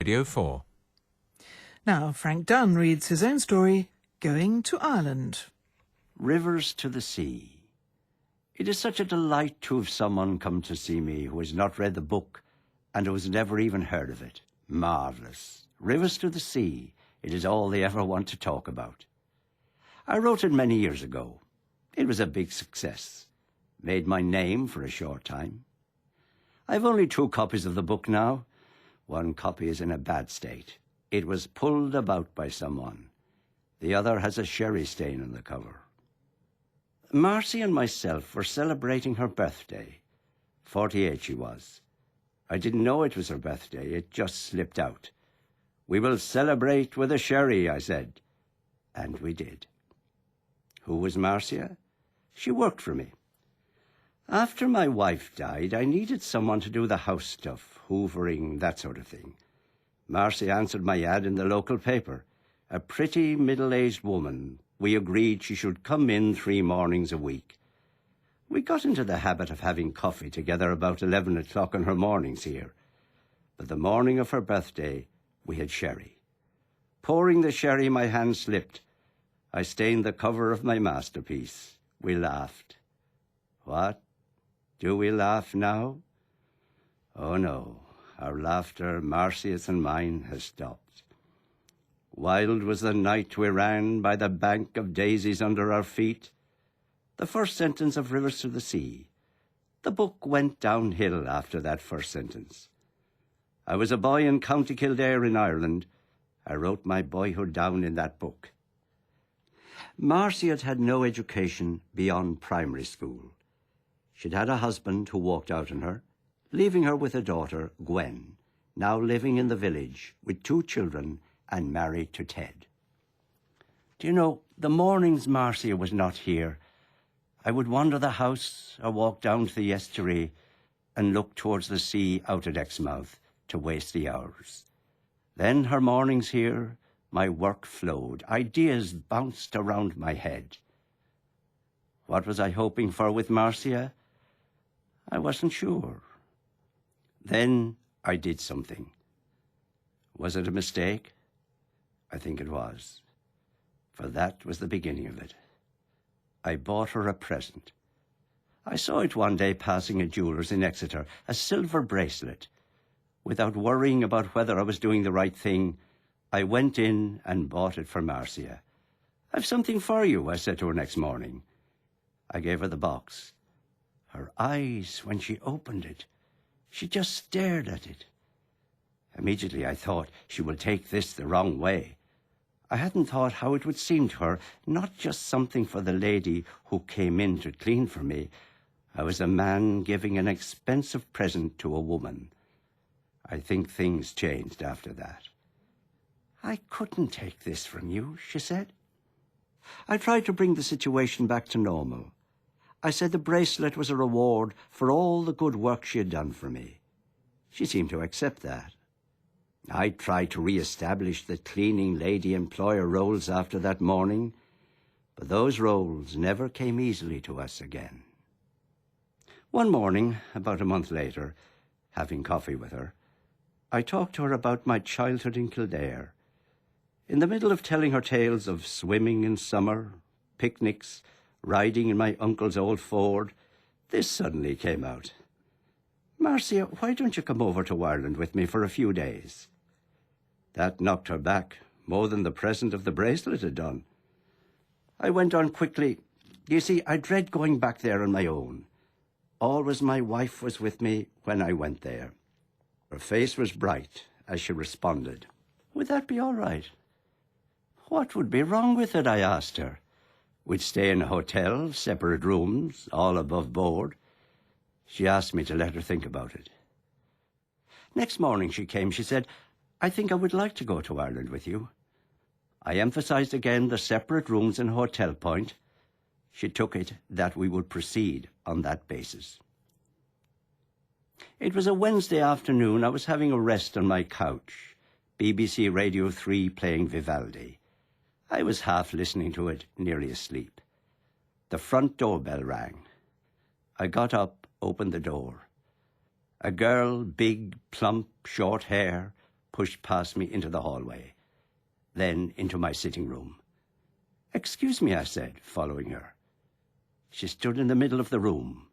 Radio 4. Now Frank Dunne reads his own story, Going to Ireland. Rivers to the sea. It is such a delight to have someone come to see me who has not read the book and who has never even heard of it. Marvellous. Rivers to the sea. It is all they ever want to talk about. I wrote it many years ago. It was a big success. Made my name for a short time. I have only 2 copies of the book now. One copy is in a bad state. It was pulled about by someone. The other has a sherry stain on the cover. Marcia and myself were celebrating her birthday. 48 she was. I didn't know it was her birthday. It just slipped out. We will celebrate with a sherry, I said. And we did. Who was Marcia? She worked for me. After my wife died, I needed someone to do the house stuff, hoovering, that sort of thing. Marcia answered my ad in the local paper. A pretty middle-aged woman. We agreed she should come in 3 mornings a week. We got into the habit of having coffee together about 11 o'clock on her mornings here. But the morning of her birthday, we had sherry. Pouring the sherry, my hand slipped. I stained the cover of my masterpiece. We laughed. What? Do we laugh now? Oh, no. Our laughter, Marcia's and mine, has stopped. Wild was the night we ran by the bank of daisies under our feet. The first sentence of Rivers to the Sea. The book went downhill after that first sentence. I was a boy in County Kildare in Ireland. I wrote my boyhood down in that book. Marcia had had no education beyond primary school. She'd had a husband who walked out on her, leaving her with a daughter, Gwen, now living in the village with 2 children and married to Ted. Do you know, the mornings Marcia was not here, I would wander the house or walk down to the estuary and look towards the sea out at Exmouth to waste the hours. Then her mornings here, my work flowed. Ideas bounced around my head. What was I hoping for with Marcia? I wasn't sure. Then I did something. Was it a mistake? I think it was. For that was the beginning of it. I bought her a present. I saw it one day passing a jeweller's in Exeter, a silver bracelet. Without worrying about whether I was doing the right thing, I went in and bought it for Marcia. I've something for you, I said to her next morning. I gave her the box. Her eyes, when she opened it, she just stared at it. Immediately I thought, she will take this the wrong way. I hadn't thought how it would seem to her, not just something for the lady who came in to clean for me. I was a man giving an expensive present to a woman. I think things changed after that. I couldn't take this from you, she said. I tried to bring the situation back to normal. I said the bracelet was a reward for all the good work she had done for me. She seemed to accept that. I tried to re-establish the cleaning lady-employer roles after that morning, but those roles never came easily to us again. One morning, about a month later, having coffee with her, I talked to her about my childhood in Kildare. In the middle of telling her tales of swimming in summer, picnics, riding in my uncle's old Ford, this suddenly came out. Marcia, why don't you come over to Ireland with me for a few days? That knocked her back, more than the present of the bracelet had done. I went on quickly. You see, I dread going back there on my own. Always my wife was with me when I went there. Her face was bright as she responded. Would that be all right? What would be wrong with it, I asked her. We'd stay in a hotel, separate rooms, all above board. She asked me to let her think about it. Next morning she came. She said, I think I would like to go to Ireland with you. I emphasized again the separate rooms and hotel point. She took it that we would proceed on that basis. It was a Wednesday afternoon. I was having a rest on my couch, BBC Radio 3 playing Vivaldi. I was half listening to it, nearly asleep. The front doorbell rang. I got up, opened the door. A girl, big, plump, short hair, pushed past me into the hallway, then into my sitting room. "Excuse me," I said, following her. She stood in the middle of the room,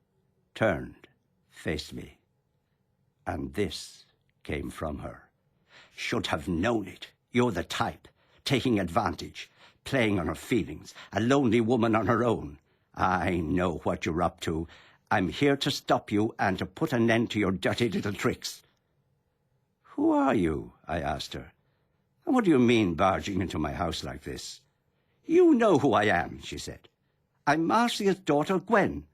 turned, faced me. And this came from her. "Should have known it. You're the type, taking advantage, playing on her feelings, a lonely woman on her own. I know what you're up to. I'm here to stop you and to put an end to your dirty little tricks." "Who are you?" I asked her. "And what do you mean barging into my house like this?" "You know who I am," she said. "I'm Marcia's daughter, Gwen,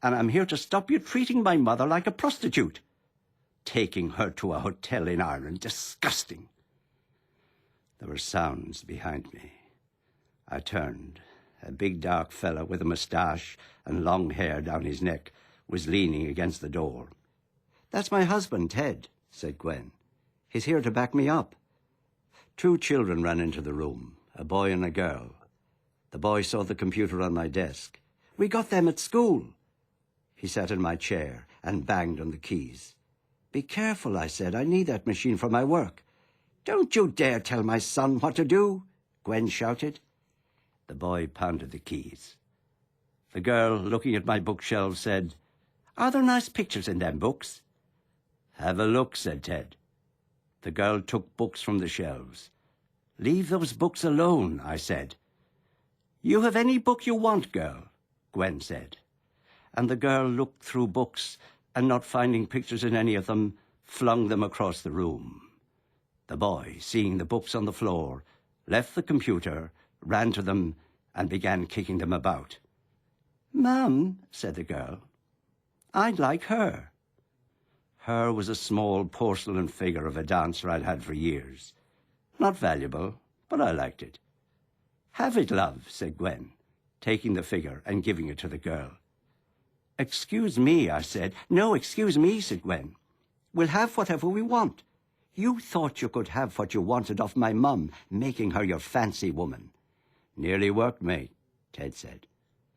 and I'm here to stop you treating my mother like a prostitute. Taking her to a hotel in Ireland. Disgusting." There were sounds behind me. I turned. A big dark fellow with a moustache and long hair down his neck was leaning against the door. "That's my husband, Ted," said Gwen. "He's here to back me up." 2 children ran into the room, a boy and a girl. The boy saw the computer on my desk. "We got them at school." He sat in my chair and banged on the keys. "Be careful," I said. "I need that machine for my work." "Don't you dare tell my son what to do," Gwen shouted. The boy pounded the keys. The girl, looking at my bookshelves, said, "Are there nice pictures in them books?" "Have a look," said Ted. The girl took books from the shelves. "Leave those books alone," I said. "You have any book you want, girl," Gwen said. And the girl looked through books and, not finding pictures in any of them, flung them across the room. The boy, seeing the books on the floor, left the computer, ran to them, and began kicking them about. "Mum," said the girl, "I'd like her." Her was a small porcelain figure of a dancer I'd had for years. Not valuable, but I liked it. "Have it, love," said Gwen, taking the figure and giving it to the girl. "Excuse me," I said. "No, excuse me," said Gwen. "We'll have whatever we want. You thought you could have what you wanted off my mum, making her your fancy woman." "Nearly worked, mate," Ted said.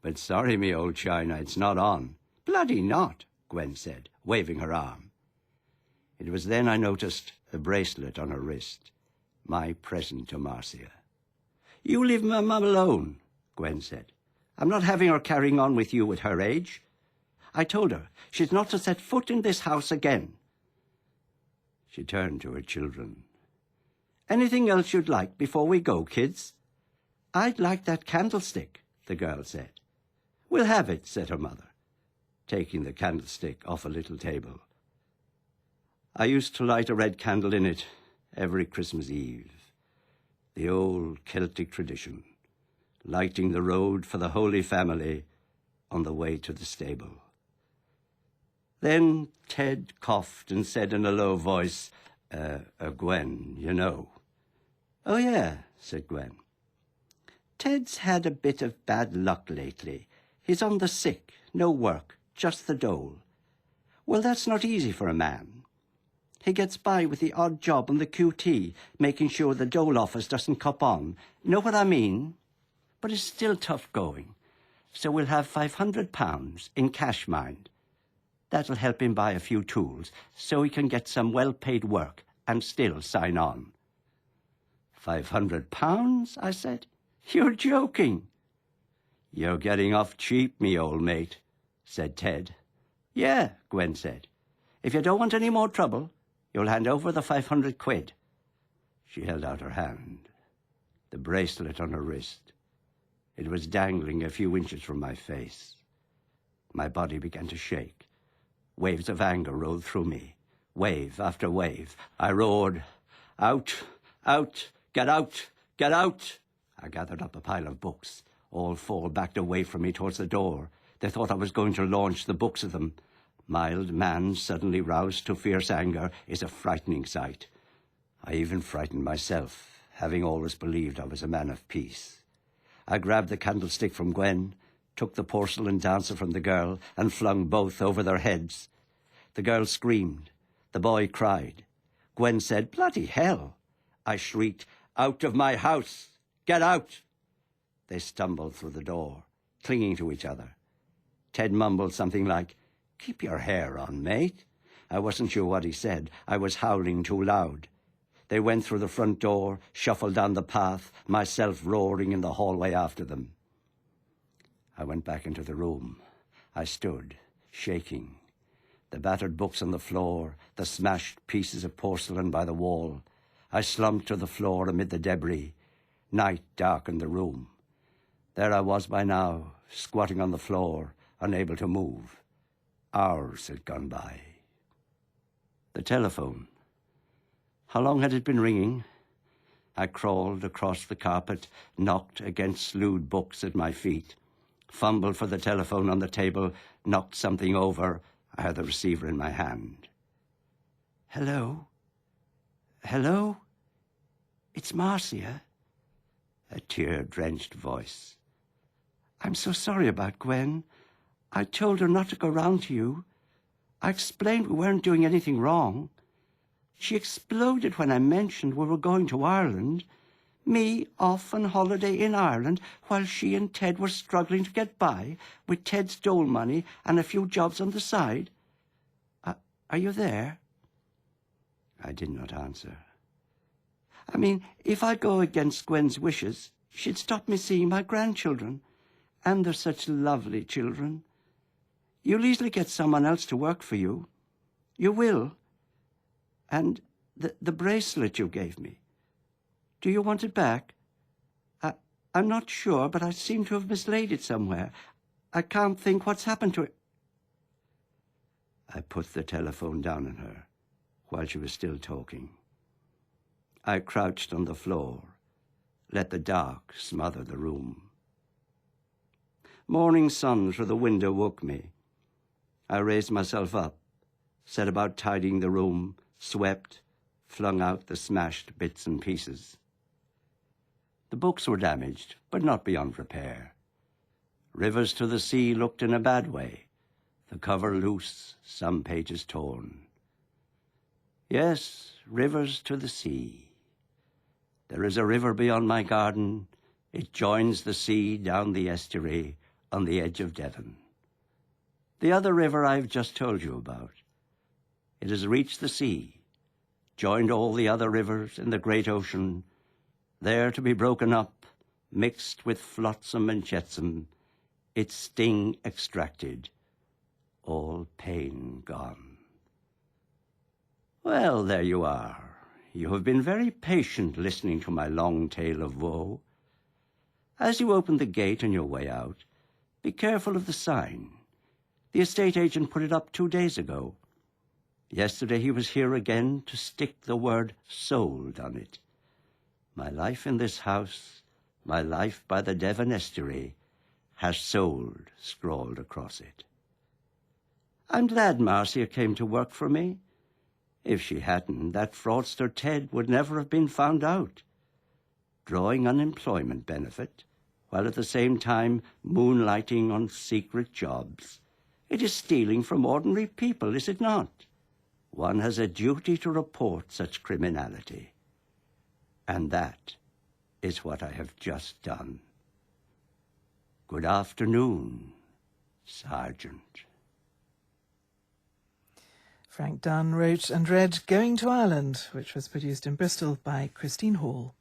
"But sorry, me old china, it's not on." "Bloody not," Gwen said, waving her arm. It was then I noticed the bracelet on her wrist, my present to Marcia. "You leave my mum alone," Gwen said. "I'm not having her carrying on with you at her age. I told her she's not to set foot in this house again." She turned to her children. "Anything else you'd like before we go, kids?" "I'd like that candlestick," the girl said. "We'll have it," said her mother, taking the candlestick off a little table. I used to light a red candle in it every Christmas Eve. The old Celtic tradition, lighting the road for the Holy Family on the way to the stable. Then Ted coughed and said in a low voice, Gwen, you know." "Oh, yeah," said Gwen. "Ted's had a bit of bad luck lately. He's on the sick, no work, just the dole. Well, that's not easy for a man. He gets by with the odd job on the QT, making sure the dole office doesn't cop on. Know what I mean? But it's still tough going. So we'll have £500 in cash, mind. That'll help him buy a few tools, so he can get some well-paid work and still sign on." "£500?" I said. "You're joking." "You're getting off cheap, me old mate," said Ted. "Yeah," Gwen said. "If you don't want any more trouble, you'll hand over the £500. She held out her hand, the bracelet on her wrist. It was dangling a few inches from my face. My body began to shake. Waves of anger rolled through me, wave after wave. I roared, "Out! Out! Get out! Get out!" I gathered up a pile of books. All 4 backed away from me towards the door. They thought I was going to launch the books at them. Mild man suddenly roused to fierce anger is a frightening sight. I even frightened myself, having always believed I was a man of peace. I grabbed the candlestick from Gwen, took the porcelain dancer from the girl, and flung both over their heads. The girl screamed. The boy cried. Gwen said, "Bloody hell!" I shrieked, "Out of my house! Get out!" They stumbled through the door, clinging to each other. Ted mumbled something like, "Keep your hair on, mate." I wasn't sure what he said. I was howling too loud. They went through the front door, shuffled down the path, myself roaring in the hallway after them. I went back into the room. I stood, shaking. The battered books on the floor, the smashed pieces of porcelain by the wall. I slumped to the floor amid the debris. Night darkened the room. There I was by now, squatting on the floor, unable to move. Hours had gone by. The telephone. How long had it been ringing? I crawled across the carpet, knocked against slewed books at my feet, fumbled for the telephone on the table, knocked something over. I had the receiver in my hand. Hello? Hello? It's Marcia. A tear-drenched voice. I'm so sorry about Gwen. I told her not to go round to you. I explained we weren't doing anything wrong. She exploded when I mentioned we were going to Ireland. Me off on holiday in Ireland while she and Ted were struggling to get by with Ted's dole money and a few jobs on the side. Are you there? I did not answer. I mean, if I go against Gwen's wishes, she'd stop me seeing my grandchildren. And they're such lovely children. You'll easily get someone else to work for you. You will. And the bracelet you gave me. Do you want it back? I'm not sure, but I seem to have mislaid it somewhere. I can't think what's happened to it. I put the telephone down on her while she was still talking. I crouched on the floor, let the dark smother the room. Morning sun through the window woke me. I raised myself up, set about tidying the room, swept, flung out the smashed bits and pieces. The books were damaged, but not beyond repair. Rivers to the Sea looked in a bad way, the cover loose, some pages torn. Yes, Rivers to the Sea. There is a river beyond my garden. It joins the sea down the estuary on the edge of Devon. The other river I've just told you about. It has reached the sea, joined all the other rivers in the great ocean, there to be broken up, mixed with flotsam and jetsam, its sting extracted, all pain gone. Well, there you are. You have been very patient listening to my long tale of woe. As you open the gate on your way out, be careful of the sign. The estate agent put it up 2 days ago. Yesterday he was here again to stick the word sold on it. My life in this house, my life by the Devon estuary, has sold scrawled across it. I'm glad Marcia came to work for me. If she hadn't, that fraudster Ted would never have been found out. Drawing unemployment benefit, while at the same time moonlighting on secret jobs. It is stealing from ordinary people, is it not? One has a duty to report such criminality. And that is what I have just done. Good afternoon, Sergeant. Frank Dunne wrote and read Going to Ireland, which was produced in Bristol by Christine Hall.